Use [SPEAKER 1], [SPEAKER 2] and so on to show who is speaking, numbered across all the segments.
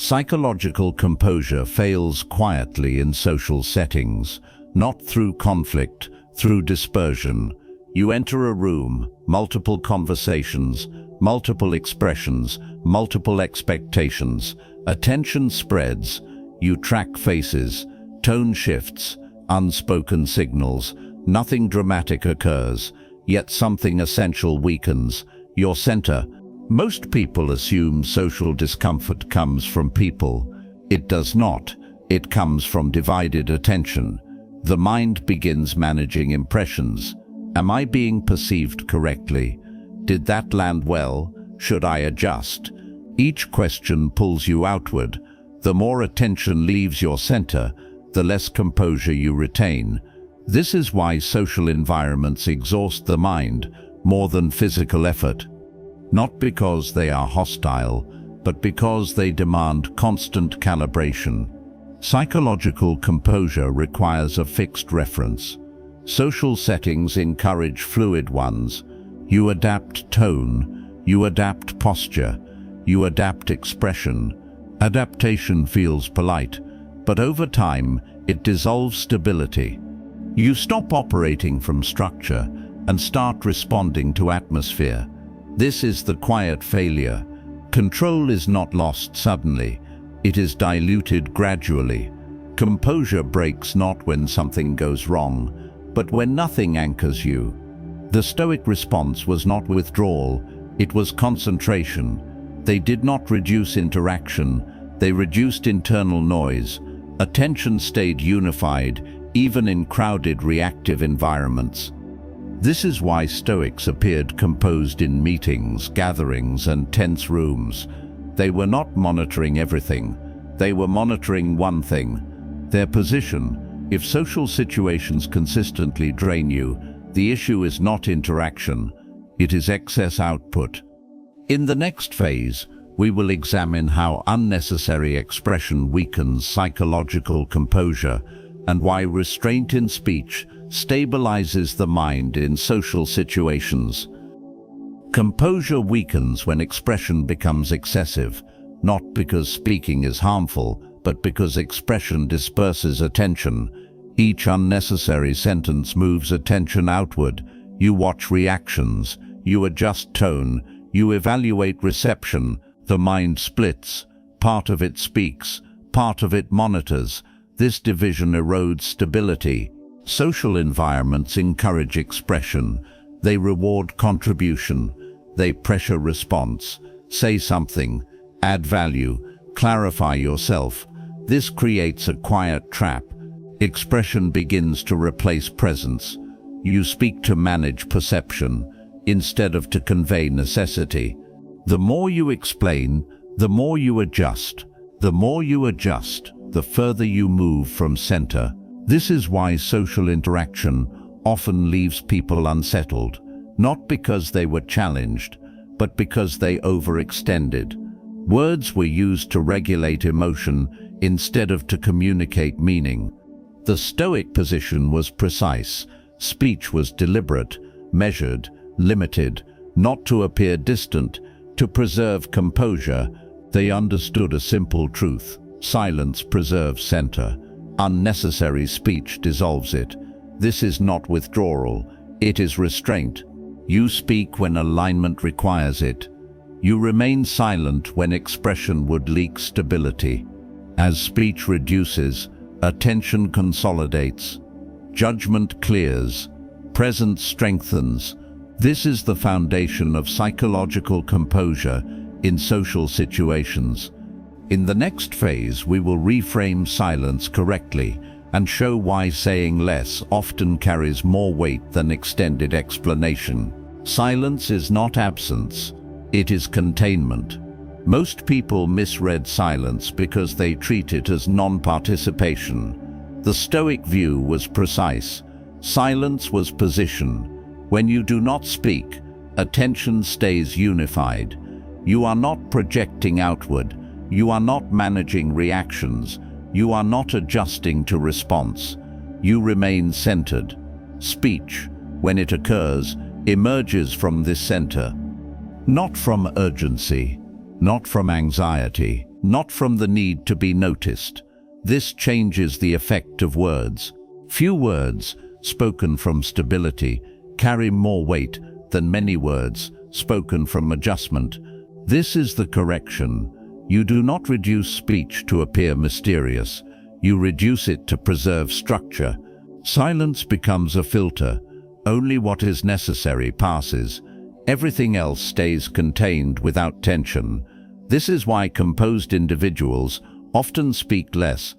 [SPEAKER 1] Psychological composure fails quietly in social settings, not through conflict, through dispersion. You enter a room, multiple conversations, multiple expressions, multiple expectations. Attention spreads. You track faces, tone shifts, unspoken signals. Nothing dramatic occurs, yet something essential weakens. Your center. Most people assume social discomfort comes from people. It does not. It comes from divided attention. The mind begins managing impressions. Am I being perceived correctly? Did that land well? Should I adjust? Each question pulls you outward. The more attention leaves your center, the less composure you retain. This is why social environments exhaust the mind more than physical effort. Not because they are hostile, but because they demand constant calibration. Psychological composure requires a fixed reference. Social settings encourage fluid ones. You adapt tone, you adapt posture, you adapt expression. Adaptation feels polite, but over time it dissolves stability. You stop operating from structure and start responding to atmosphere. This is the quiet failure. Control is not lost suddenly. It is diluted gradually. Composure breaks not when something goes wrong, but when nothing anchors you. The Stoic response was not withdrawal, it was concentration. They did not reduce interaction, they reduced internal noise. Attention stayed unified, even in crowded, reactive environments. This is why Stoics appeared composed in meetings, gatherings, and tense rooms. They were not monitoring everything. They were monitoring one thing: their position. If social situations consistently drain you, the issue is not interaction, it is excess output. In the next phase, we will examine how unnecessary expression weakens psychological composure and why restraint in speech stabilizes the mind in social situations. Composure weakens when expression becomes excessive, not because speaking is harmful, but because expression disperses attention. Each unnecessary sentence moves attention outward. You watch reactions, you adjust tone, you evaluate reception. The mind splits. Part of it speaks, part of it monitors. This division erodes stability. Social environments encourage expression. They reward contribution. They pressure response. Say something, add value, clarify yourself. This creates a quiet trap. Expression begins to replace presence. You speak to manage perception instead of to convey necessity. The more you explain, the more you adjust. The more you adjust, the further you move from center. This is why social interaction often leaves people unsettled, not because they were challenged, but because they overextended. Words were used to regulate emotion instead of to communicate meaning. The Stoic position was precise. Speech was deliberate, measured, limited, not to appear distant, to preserve composure. They understood a simple truth: silence preserves center. Unnecessary speech dissolves it. This is not withdrawal, it is restraint. You speak when alignment requires it. You remain silent when expression would leak stability. As speech reduces, attention consolidates. Judgment clears. Presence strengthens. This is the foundation of psychological composure in social situations. In the next phase, we will reframe silence correctly and show why saying less often carries more weight than extended explanation. Silence is not absence, it is containment. Most people misread silence because they treat it as non-participation. The Stoic view was precise. Silence was position. When you do not speak, attention stays unified. You are not projecting outward. You are not managing reactions. You are not adjusting to response. You remain centered. Speech, when it occurs, emerges from this center. Not from urgency, not from anxiety, not from the need to be noticed. This changes the effect of words. Few words, spoken from stability, carry more weight than many words, spoken from adjustment. This is the correction. You do not reduce speech to appear mysterious. You reduce it to preserve structure. Silence becomes a filter. Only what is necessary passes. Everything else stays contained without tension. This is why composed individuals often speak less.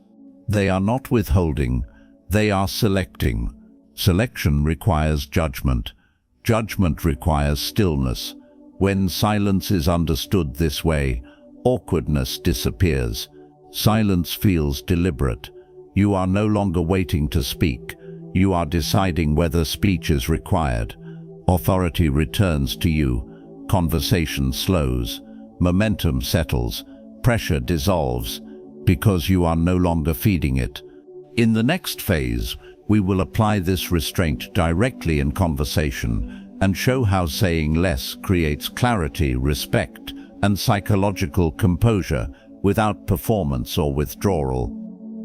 [SPEAKER 1] They are not withholding, they are selecting. Selection requires judgment. Judgment requires stillness. When silence is understood this way, awkwardness disappears. Silence feels deliberate. You are no longer waiting to speak. You are deciding whether speech is required. Authority returns to you. Conversation slows. Momentum settles. Pressure dissolves, because you are no longer feeding it. In the next phase, we will apply this restraint directly in conversation and show how saying less creates clarity, respect, and psychological composure without performance or withdrawal.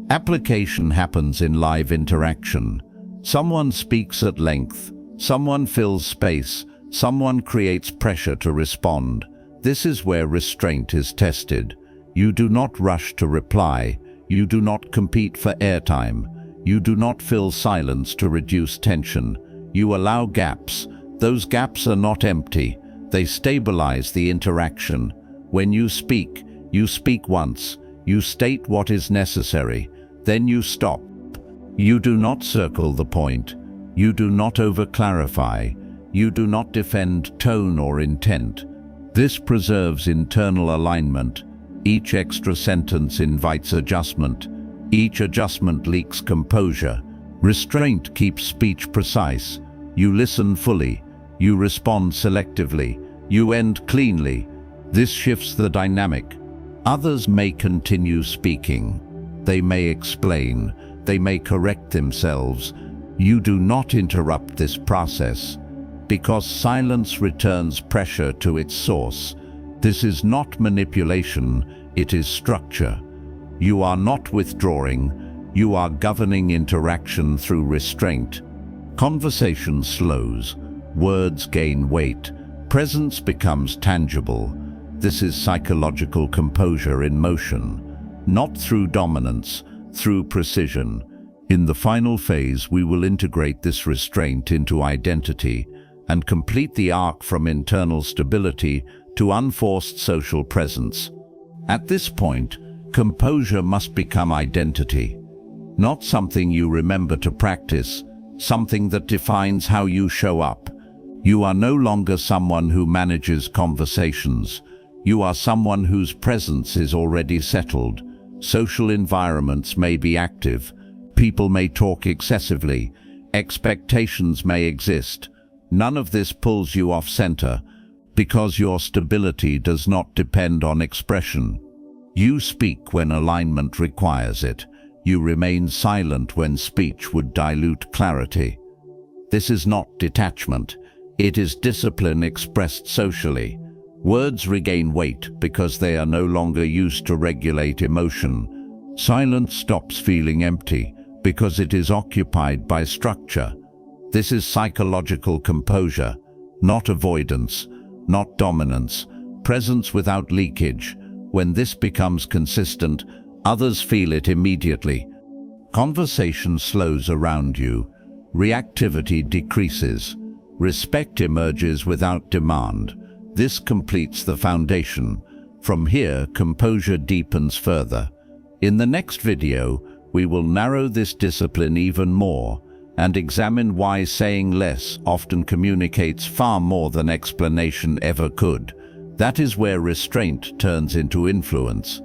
[SPEAKER 1] Application happens in live interaction. Someone speaks at length, someone fills space, someone creates pressure to respond. This is where restraint is tested. You do not rush to reply. You do not compete for airtime. You do not fill silence to reduce tension. You allow gaps. Those gaps are not empty. They stabilize the interaction. When you speak once. You state what is necessary. Then you stop. You do not circle the point. You do not over-clarify. You do not defend tone or intent. This preserves internal alignment. Each extra sentence invites adjustment. Each adjustment leaks composure. Restraint keeps speech precise. You listen fully. You respond selectively. You end cleanly. This shifts the dynamic. Others may continue speaking. They may explain. They may correct themselves. You do not interrupt this process, because silence returns pressure to its source. This is not manipulation, it is structure. You are not withdrawing, you are governing interaction through restraint. Conversation slows, words gain weight, presence becomes tangible. This is psychological composure in motion, not through dominance, through precision. In the final phase, we will integrate this restraint into identity and complete the arc from internal stability to unforced social presence. At this point, composure must become identity, not something you remember to practice, something that defines how you show up. You are no longer someone who manages conversations. You are someone whose presence is already settled. Social environments may be active. People may talk excessively. Expectations may exist. None of this pulls you off center, because your stability does not depend on expression. You speak when alignment requires it. You remain silent when speech would dilute clarity. This is not detachment. It is discipline expressed socially. Words regain weight because they are no longer used to regulate emotion. Silence stops feeling empty because it is occupied by structure. This is psychological composure, not avoidance, not dominance, presence without leakage. When this becomes consistent, others feel it immediately. Conversation slows around you. Reactivity decreases. Respect emerges without demand. This completes the foundation. From here, composure deepens further. In the next video, we will narrow this discipline even more and examine why saying less often communicates far more than explanation ever could. That is where restraint turns into influence.